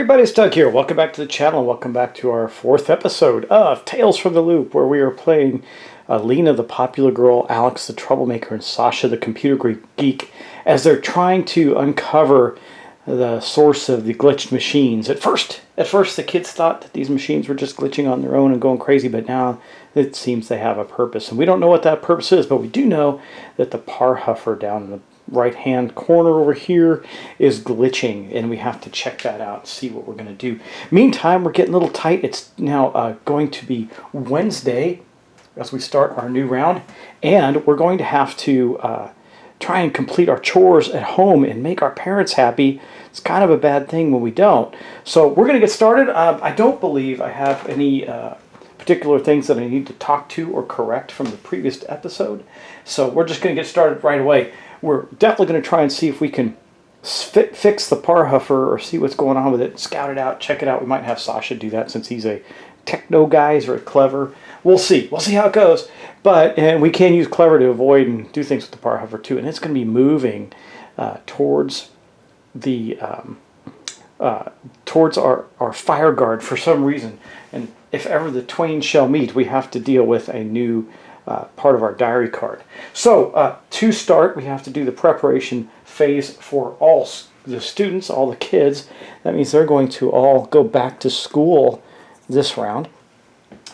everybody, it's Doug here. Welcome back to the channel. Welcome back to our 4th episode of Tales from the Loop, where we are playing Lena the popular girl, Alex the troublemaker, and Sasha the computer geek as they're trying to uncover the source of the glitched machines. At first the kids thought that these machines were just glitching on their own and going crazy, but now it seems they have a purpose. And we don't know what that purpose is, but we do know that the par huffer down in the right hand corner over here is glitching, and we have to check that out and see what we're going to do. Meantime, we're getting a little tight. It's now going to be Wednesday as we start our new round, and we're going to have to try and complete our chores at home and make our parents happy. It's kind of a bad thing when we don't. So we're going to get started. I don't believe I have any particular things that I need to talk to or correct from the previous episode, so we're just going to get started right away. We're definitely going to try and see if we can fix the par huffer or see what's going on with it, scout it out, check it out. We might have Sasha do that since he's a techno guy. He's very clever. We'll see. We'll see how it goes. And we can use clever to avoid and do things with the par huffer too. And it's going to be moving towards the towards our fire guard for some reason. And if ever the twain shall meet, we have to deal with a new part of our diary card. So to start, we have to do the preparation phase for all the students, all the kids. That means they're going to all go back to school this round.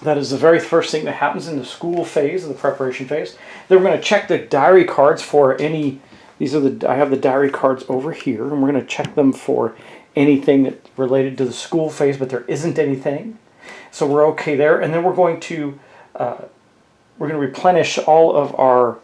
That is the very first thing that happens in the school phase, the preparation phase. Then we're going to check the diary cards for any, I have the diary cards over here, and we're going to check them for anything that related to the school phase, but there isn't anything. So we're okay there. And then we're going to replenish all of our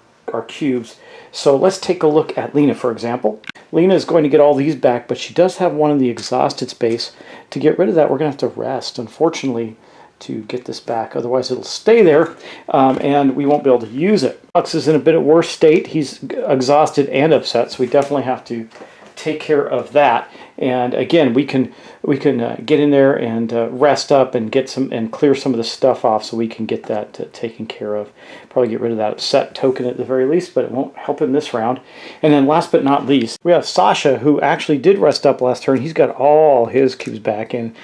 cubes. So let's take a look at Lena, for example. Lena is going to get all these back, but she does have one in the exhausted space. To get rid of that, we're going to have to rest, unfortunately, to get this back. Otherwise, it'll stay there, and we won't be able to use it. Alex is in a bit of worse state. He's exhausted and upset, so we definitely have to take care of that. And again, we can get in there and rest up and get some and clear some of the stuff off, so we can get that taken care of. Probably get rid of that upset token at the very least, but it won't help him this round. And then last but not least, we have Sasha, who actually did rest up last turn. He's got all his cubes back, and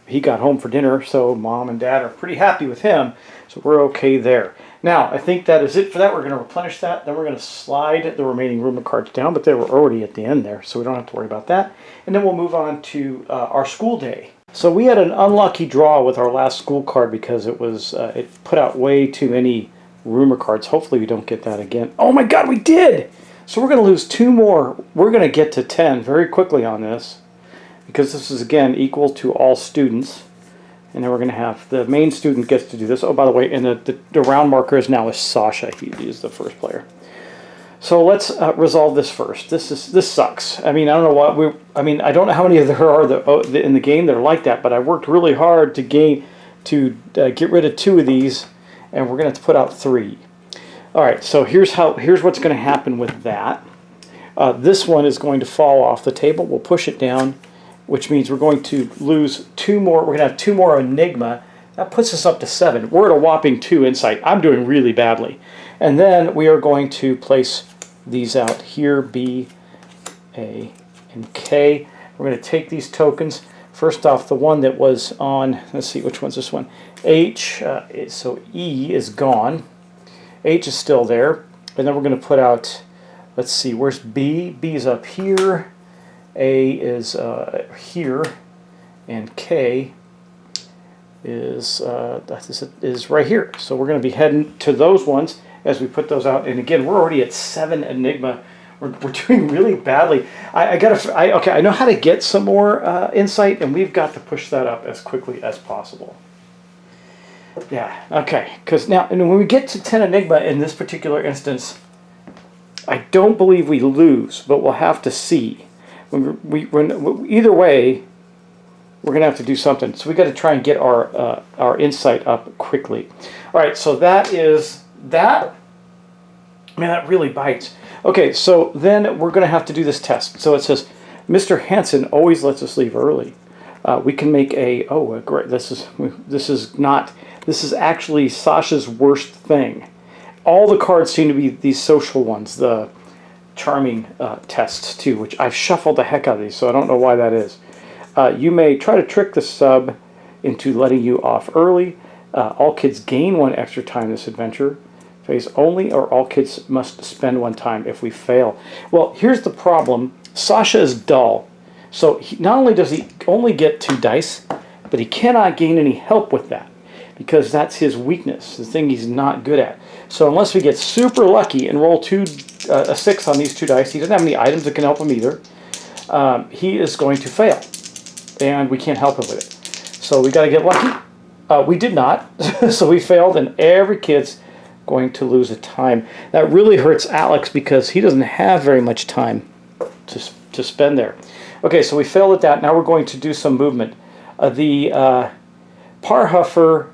he got home for dinner, so mom and dad are pretty happy with him. So we're okay there. Now, I think that is it for that. We're going to replenish that. Then we're going to slide the remaining rumor cards down, but they were already at the end there, so we don't have to worry about that. And then we'll move on to our school day. So we had an unlucky draw with our last school card because it was it put out way too many rumor cards. Hopefully we don't get that again. Oh my God, we did! So we're going to lose 2 more. We're going to get to 10 very quickly on this, because this is, again, equal to all students. And then we're going to have the main student gets to do this. Oh, by the way, and the round marker is now with Sasha. He is the first player. So let's resolve this first. This sucks. I mean, I don't know what I don't know how many of there are in the game that are like that, but I worked really hard to get rid of 2 of these, and we're going to have to put out 3. All right. So here's what's going to happen with that. This one is going to fall off the table. We'll push it down, which means we're going to lose 2 more. We're going to have 2 more Enigma. That puts us up to 7. We're at a whopping 2 Insight. I'm doing really badly. And then we are going to place these out here, B, A, and K. We're going to take these tokens. First off, the one that was on, let's see, which one's this one? H, so E is gone. H is still there. And then we're going to put out, let's see, where's B? B is up here. A is here, and K is right here. So we're going to be heading to those ones as we put those out. And again, we're already at 7 Enigma. We're doing really badly. Okay, I know how to get some more insight, and we've got to push that up as quickly as possible. Yeah, okay. Because now, and when we get to 10 Enigma in this particular instance, I don't believe we lose, but we'll have to see. Either way, we're going to have to do something. So we got to try and get our insight up quickly. All right, so that is that. Man, that really bites. Okay, so then we're going to have to do this test. So it says, Mr. Hansen always lets us leave early. We can make great. This is actually Sasha's worst thing. All the cards seem to be these social ones. The charming tests too, which I've shuffled the heck out of these, so I don't know why that is. You may try to trick the sub into letting you off early. All kids gain 1 extra time this adventure phase only, or all kids must spend 1 time if we fail. Well, here's the problem. Sasha is dull. So not only does he only get 2 dice, but he cannot gain any help with that, because that's his weakness, the thing he's not good at. So unless we get super lucky and roll a 6 on these 2 dice, he doesn't have any items that can help him either, he is going to fail, and we can't help him with it. So we got to get lucky. We did not, so we failed, and every kid's going to lose a time. That really hurts Alex because he doesn't have very much time to spend there. Okay, so we failed at that. Now we're going to do some movement. The Parhuffer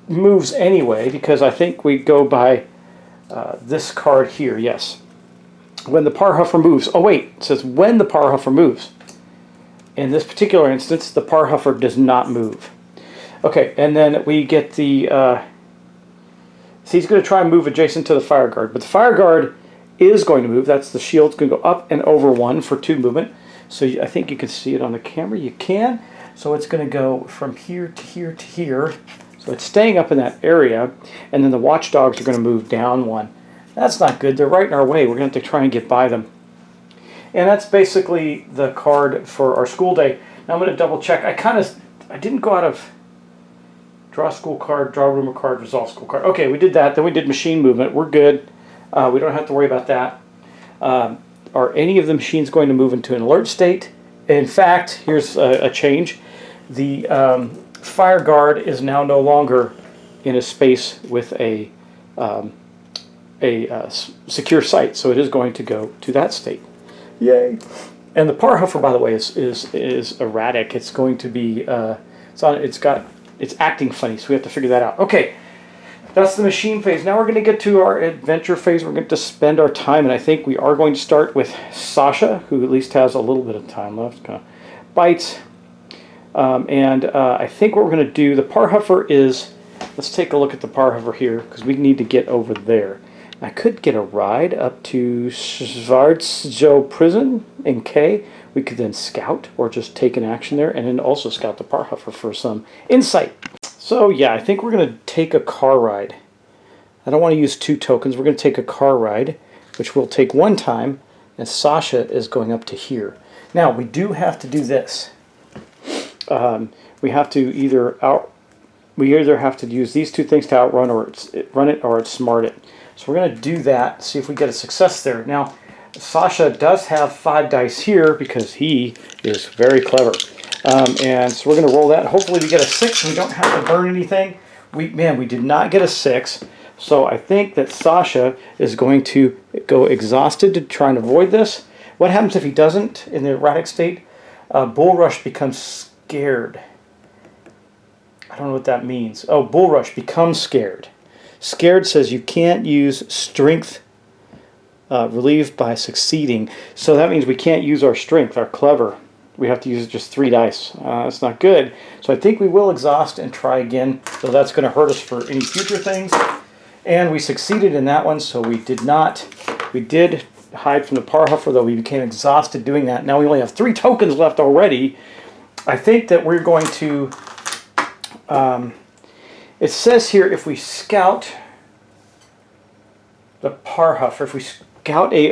moves anyway, because I think we go by this card here, yes. When the Parhuffer moves, oh wait, it says when the Parhuffer moves. In this particular instance, the Parhuffer does not move. Okay, and then we get the, see, he's going to try and move adjacent to the Fire Guard, but the Fire Guard is going to move. That's the shield's going to go up and over 1 for 2 movement. So I think you can see it on the camera. You can. So it's going to go from here to here to here. So it's staying up in that area, and then the watchdogs are going to move down 1. That's not good. They're right in our way. We're going to have to try and get by them. And that's basically the card for our school day. Now I'm going to double check. I didn't go out of draw school card, draw rumor card, resolve school card. Okay, we did that. Then we did machine movement. We're good. We don't have to worry about that. Are any of the machines going to move into an alert state? In fact, here's a change. The Fire Guard is now no longer in a space with a secure site, so it is going to go to that state. Yay! And the Parhuffer, by the way, is erratic. It's going to be it's acting funny, so we have to figure that out. Okay, that's the machine phase. Now we're going to get to our adventure phase. We're going to spend our time, and I think we are going to start with Sasha, who at least has a little bit of time left. Kind of bites. I think what we're going to do, the Parhuffer is, let's take a look at the Parhuffer here, because we need to get over there. I could get a ride up to Schwarzschow Prison in K. We could then scout, or just take an action there, and then also scout the Parhuffer for some insight. So yeah, I think we're going to take a car ride. I don't want to use 2 tokens. We're going to take a car ride, which will take 1 time, and Sasha is going up to here. Now, we do have to do this. We have to either have to use these 2 things to outrun or run it or outsmart it. So we're going to do that, see if we get a success there. Now, Sasha does have 5 dice here because he is very clever. And so we're going to roll that. Hopefully we get a 6 and we don't have to burn anything. We did not get a 6. So I think that Sasha is going to go exhausted to try and avoid this. What happens if he doesn't in the erratic state? Bull Rush becomes scared. I don't know what that means. Oh, Bull Rush becomes scared. Scared says you can't use strength relieved by succeeding. So that means we can't use our strength, our clever. We have to use just 3 dice. That's not good. So I think we will exhaust and try again. So that's going to hurt us for any future things. And we succeeded in that one, so we did not. We did hide from the Parhuffer, though we became exhausted doing that. Now we only have 3 tokens left already. I think that we're going to... it says here if we scout the Parhuffer, if we scout a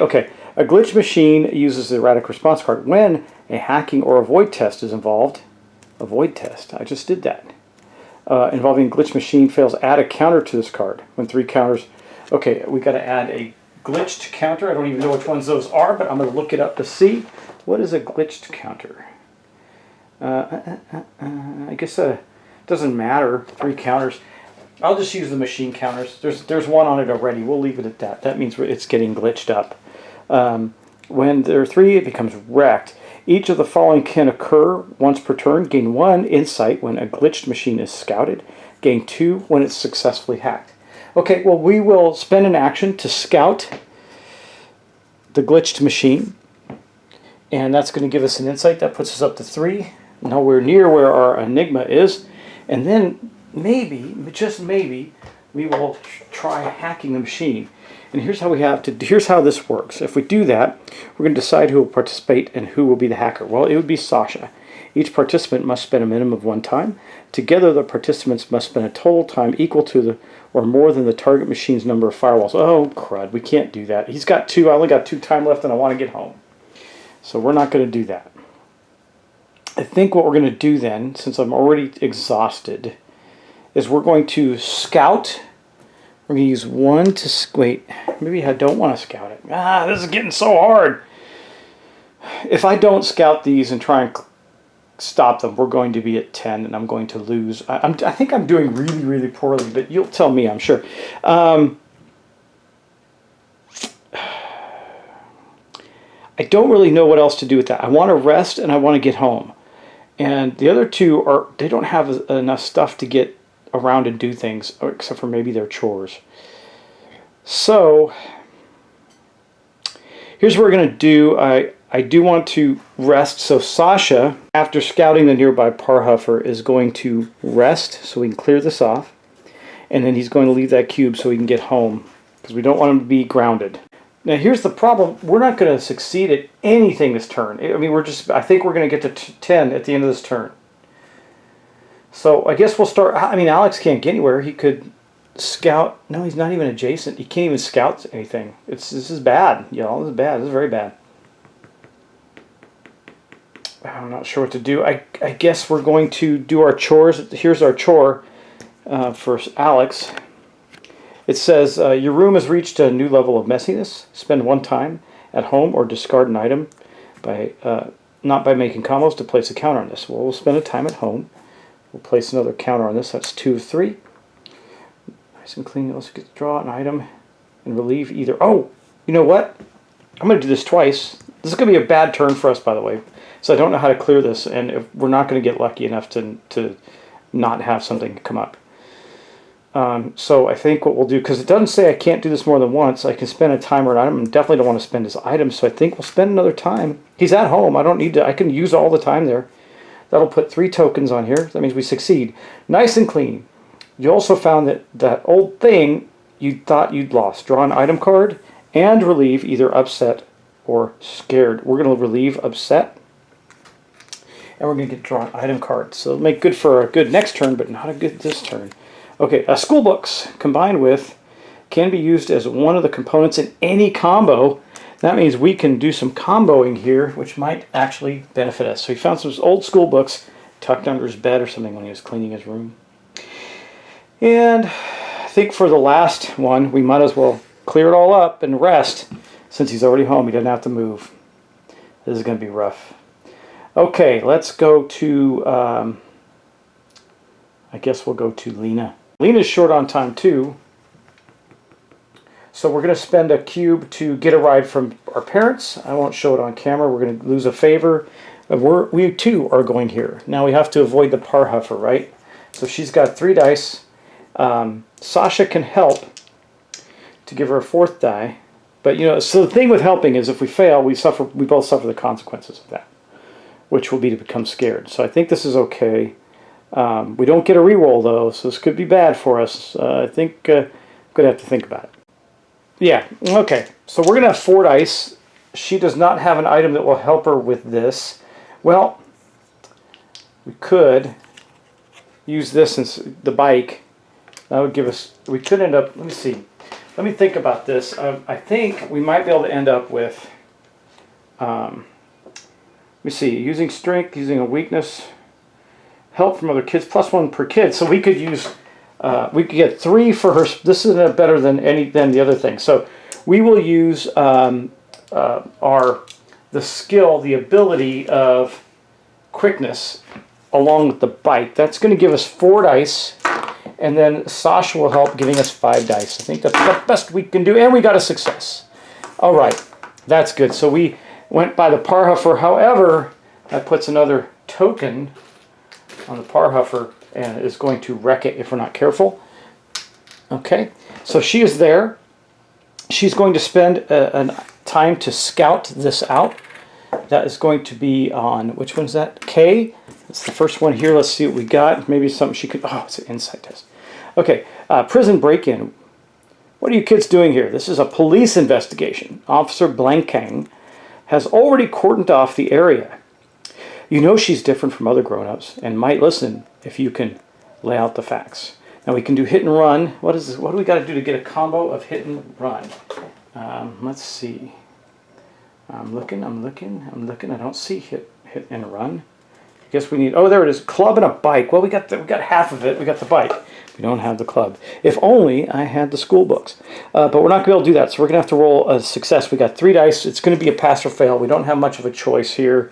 glitch machine uses the erratic response card when a hacking or avoid test is involved. Avoid test, I just did that. Involving glitch machine fails, add a counter to this card. When 3 counters, okay, we got to add a glitched counter. I don't even know which ones those are, but I'm going to look it up to see. What is a glitched counter? I guess it doesn't matter. 3 counters. I'll just use the machine counters. There's one on it already. We'll leave it at that. That means it's getting glitched up. When there are 3, it becomes wrecked. Each of the following can occur once per turn. Gain 1 insight when a glitched machine is scouted. Gain 2 when it's successfully hacked. Okay, well, we will spend an action to scout the glitched machine. And that's going to give us an insight. That puts us up to 3. Nowhere near where our enigma is. And then maybe, just maybe, we will try hacking the machine. And here's how this works. If we do that, we're going to decide who will participate and who will be the hacker. Well, it would be Sasha. Each participant must spend a minimum of 1 time. Together, the participants must spend a total time equal to the or more than the target machine's number of firewalls. Oh, crud, we can't do that. He's got 2. I only got 2 time left, and I want to get home. So we're not going to do that. I think what we're going to do then, since I'm already exhausted, is we're going to scout. We're going to use 1 to... Wait, maybe I don't want to scout it. This is getting so hard. If I don't scout these and try and stop them, we're going to be at 10, and I'm going to lose. I think I'm doing really, really poorly, but you'll tell me, I'm sure. I don't really know what else to do with that. I want to rest, and I want to get home. And the other 2, they don't have enough stuff to get around and do things, except for maybe their chores. So here's what we're going to do. I do want to rest, so Sasha, after scouting the nearby Parhuffer, is going to rest so we can clear this off, and then he's going to leave that cube so he can get home, because we don't want him to be grounded. Now here's the problem. We're not going to succeed at anything this turn. I mean, I think we're going to get to 10 at the end of this turn. So I guess we'll start. I mean, Alex can't get anywhere. He could scout. No, he's not even adjacent. He can't even scout anything. This is bad, y'all. This is bad. This is very bad. I'm not sure what to do. I guess we're going to do our chores. Here's our chore for Alex. It says, your room has reached a new level of messiness. Spend 1 time at home or discard an item by not by making combos to place a counter on this. Well, we'll spend a time at home. We'll place another counter on this. That's 2 of 3. Nice and clean. Let's get to draw an item and relieve either. Oh, you know what? I'm going to do this twice. This is going to be a bad turn for us, by the way. So I don't know how to clear this, and if we're not going to get lucky enough to not have something come up. So I think what we'll do, because it doesn't say I can't do this more than once, I can spend a time or an item. I definitely don't want to spend his item, so I think we'll spend another time. He's at home. I don't need to. I can use all the time there. That'll put 3 tokens on here. That means we succeed. Nice and clean. You also found that old thing you thought you'd lost. Draw an item card and relieve either upset or scared. We're going to relieve upset. And we're going to draw an item card. So it'll make good for a good next turn, but not a good this turn. Okay, school books combined with can be used as one of the components in any combo. That means we can do some comboing here, which might actually benefit us. So he found some old school books tucked under his bed or something when he was cleaning his room. And I think for the last one, we might as well clear it all up and rest. Since he's already home, he doesn't have to move. This is going to be rough. Okay, let's go to, I guess we'll go to Lena. Lena's short on time too. So we're going to spend a cube to get a ride from our parents. I won't show it on camera. We're going to lose a favor. We too are going here. Now we have to avoid the Parhuffer, right? So she's got 3 dice. Sasha can help to give her a 4th die. But, you know, so the thing with helping is if we fail, we both suffer the consequences of that, which will be to become scared. So I think this is okay. We don't get a reroll, though, so this could be bad for us. I think I'm going to have to think about it. Yeah, okay. So we're going to have 4 dice. She does not have an item that will help her with this. Well, we could use this as the bike. That would give us... We could end up... Let me see. Let me think about this. I think we might be able to end up with... let me see. Using strength, using a weakness... Help from other kids, +1 per kid. So we could use, we could get 3 for her. This is better than the other thing. So we will use the skill, the ability of quickness, along with the bite. That's going to give us 4 dice, and then Sasha will help, giving us 5 dice. I think that's the best we can do, and we got a success. All right, that's good. So we went by the Parhuffer. However, that puts another token on the Parhuffer and is going to wreck it if we're not careful. Okay, so she is there. She's going to spend a time to scout this out. That is going to be on, which one's that? K. It's the first one here. Let's see what we got. Maybe something she could, oh, it's an insight test. Okay, prison break-in. What are you kids doing here? This is a police investigation. Officer Blankang has already cordoned off the area. You know she's different from other grown-ups and might listen if you can lay out the facts. Now we can do hit and run. What is this? What do we got to do to get a combo of hit and run? Let's see. I'm looking. I don't see hit and run. I guess we need. Oh, there it is. Club and a bike. Well, we got half of it. We got the bike. We don't have the club. If only I had the school books. But we're not going to be able to do that. So we're going to have to roll a success. We got 3 dice. It's going to be a pass or fail. We don't have much of a choice here.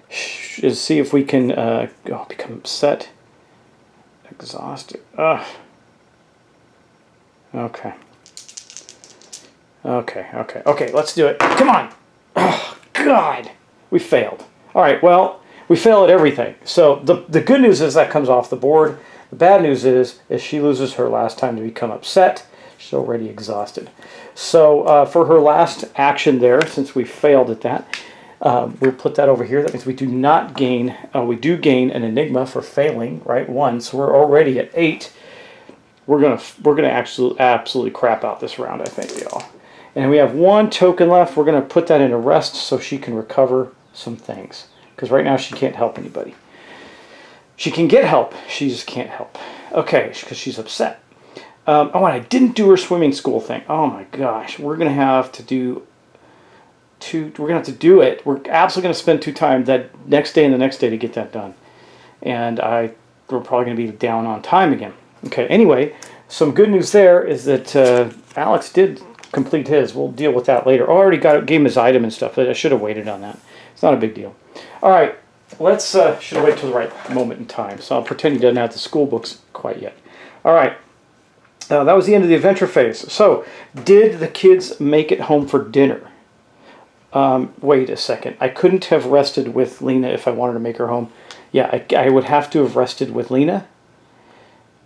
See if we can become upset. Exhausted. Ugh. Okay. Let's do it. Come on. Oh, God. We failed. All right, well, we fail at everything. So the good news is that comes off the board. The bad news is she loses her last time to become upset. She's already exhausted. So for her last action there, since we failed at that, we'll put that over here. That means we do not gain, we do gain an enigma for failing, right? 1, so we're already at 8. We're gonna absolutely crap out this round, I think, y'all. And we have 1 token left. We're gonna put that in a rest so she can recover some things. Because right now she can't help anybody. She can get help, she just can't help. Okay, because she's upset. Oh, and I didn't do her swimming school thing. Oh my gosh, we're gonna have to do it. We're absolutely going to spend 2 time that next day and the next day to get that done. And we're probably going to be down on time again. Okay, anyway, some good news there is that Alex did complete his. We'll deal with that later. I already gave him his item and stuff, but I should have waited on that. It's not a big deal. All right, let's, should wait till the right moment in time. So I'll pretend he doesn't have the school books quite yet. All right, that was the end of the adventure phase. So, did the kids make it home for dinner? Wait a second. I couldn't have rested with Lena if I wanted to make her home. Yeah, I would have to have rested with Lena,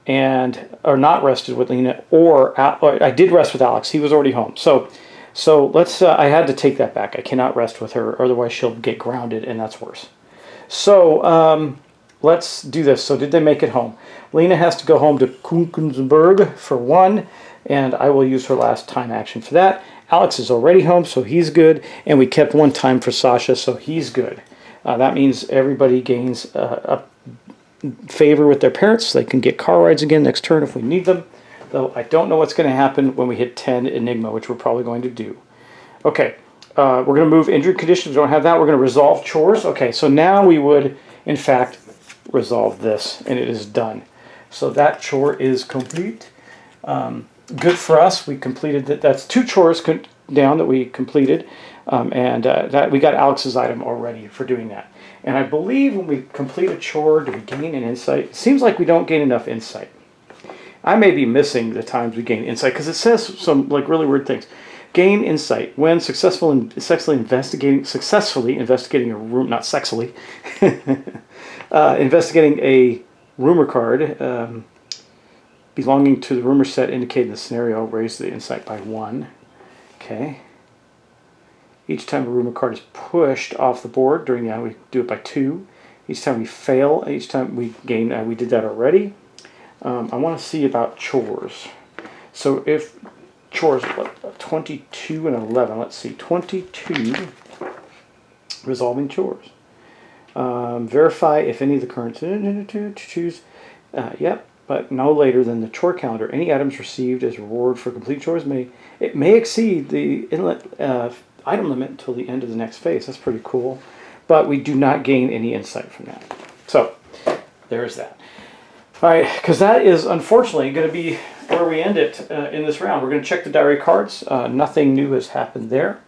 or not rested with Lena, or I did rest with Alex. He was already home. So let's. I had to take that back. I cannot rest with her, otherwise she'll get grounded, and that's worse. So let's do this. So did they make it home? Lena has to go home to Kunkensberg for 1, and I will use her last time action for that. Alex is already home, so he's good. And we kept 1 time for Sasha, so he's good. That means everybody gains a favor with their parents. So they can get car rides again next turn if we need them. Though I don't know what's going to happen when we hit 10 Enigma, which we're probably going to do. Okay, we're going to move injury conditions. We don't have that. We're going to resolve chores. Okay, so now we would, in fact, resolve this, and it is done. So that chore is complete. Good for us. We completed that. That's 2 chores down that we completed, and that we got Alex's item already for doing that. And I believe when we complete a chore, do we gain an insight? It seems like we don't gain enough insight. I may be missing the times we gain insight because it says some like really weird things. Gain insight when successfully investigating a room, not sexily, investigating a rumor card. Belonging to the rumor set indicating the scenario, raise the insight by 1. Okay. Each time a rumor card is pushed off the board during the we do it by 2. Each time we fail, each time we gain, we did that already. I want to see about chores. So if chores, 22 and 11, let's see, 22, resolving chores. Verify if any of the current, choose, yep. But no later than the chore calendar. Any items received as reward for complete chores may exceed the item limit until the end of the next phase. That's pretty cool. But we do not gain any insight from that. So there's that. All right, because that is unfortunately going to be where we end it in this round. We're going to check the diary cards. Nothing new has happened there.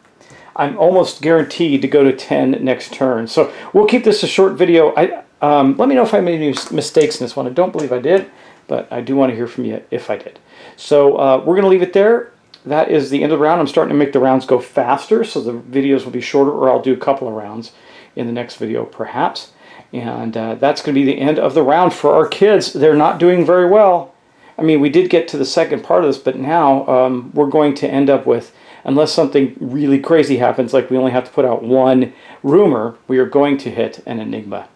I'm almost guaranteed to go to 10 next turn. So we'll keep this a short video. Let me know if I made any mistakes in this one. I don't believe I did, but I do want to hear from you if I did. So we're going to leave it there. That is the end of the round. I'm starting to make the rounds go faster, so the videos will be shorter, or I'll do a couple of rounds in the next video perhaps. And that's going to be the end of the round for our kids. They're not doing very well. I mean, we did get to the second part of this, but now we're going to end up with, unless something really crazy happens, like we only have to put out 1 rumor, we are going to hit an enigma.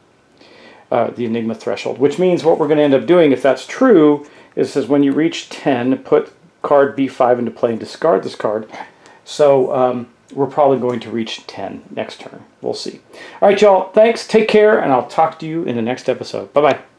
The enigma threshold, which means what we're going to end up doing, if that's true, is it says when you reach 10, put card B5 into play and discard this card. So we're probably going to reach 10 next turn. We'll see. All right, y'all. Thanks. Take care, and I'll talk to you in the next episode. Bye-bye.